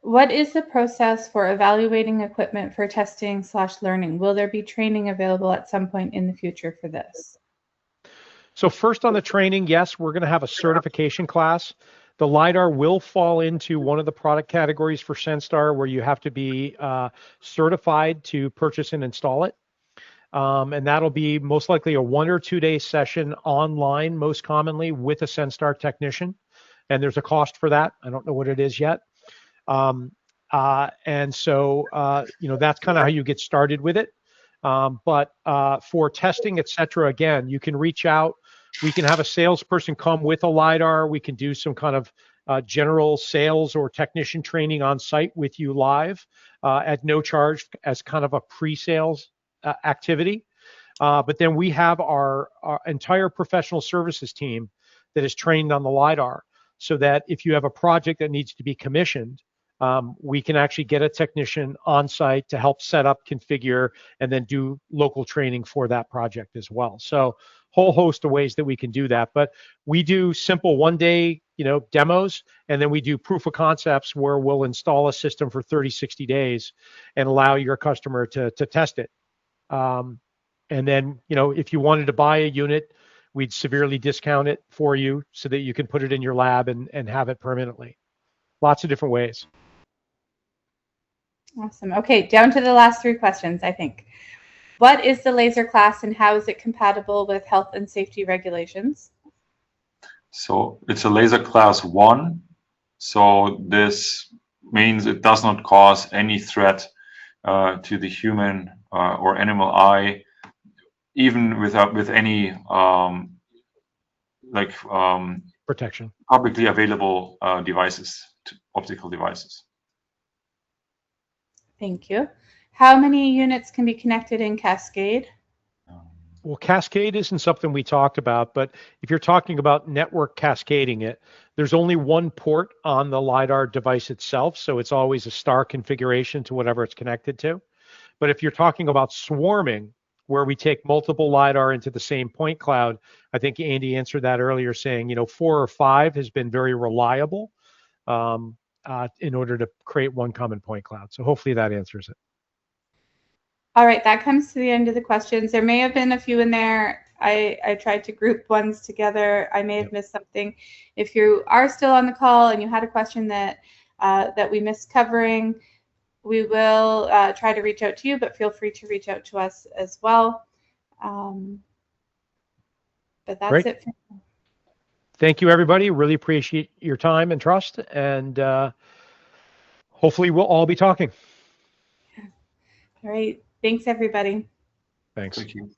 What is the process for evaluating equipment for testing/learning? Will there be training available at some point in the future for this? So first on the training, yes, we're going to have a certification class. The LiDAR will fall into one of the product categories for Senstar where you have to be certified to purchase and install it. And that'll be most likely a 1 or 2 day session online, most commonly with a Senstar technician. And there's a cost for that. I don't know what it is yet. And so, that's kind of how you get started with it. But for testing, et cetera, again, you can reach out. We can have a salesperson come with a LiDAR. We can do some kind of general sales or technician training on site with you live at no charge as kind of a pre-sales activity. But then we have our entire professional services team that is trained on the LiDAR, so that if you have a project that needs to be commissioned, we can actually get a technician on site to help set up, configure, and then do local training for that project as well. So whole host of ways that we can do that. But we do simple 1 day, demos, and then we do proof of concepts where we'll install a system for 30, 60 days and allow your customer to test it. And then, if you wanted to buy a unit, we'd severely discount it for you so that you can put it in your lab and have it permanently. Lots of different ways. Awesome. Okay, down to the last 3 questions, I think. What is the laser class and how is it compatible with health and safety regulations? So it's a laser class 1. So this means it does not cause any threat to the human or animal eye, even with any protection, publicly available devices, optical devices. Thank you. How many units can be connected in Cascade? Well, Cascade isn't something we talked about, but if you're talking about network cascading it, there's only one port on the LiDAR device itself, so it's always a star configuration to whatever it's connected to. But if you're talking about swarming, where we take multiple LiDAR into the same point cloud, I think Andy answered that earlier saying, 4 or 5 has been very reliable in order to create one common point cloud. So hopefully that answers it. All right, that comes to the end of the questions. There may have been a few in there. I tried to group ones together. I may have missed something. If you are still on the call and you had a question that we missed covering, we will try to reach out to you, but feel free to reach out to us as well. But that's Great. It for me. Thank you, everybody. Really appreciate your time and trust, and hopefully we'll all be talking. All right. Thanks, everybody. Thanks. Thank you.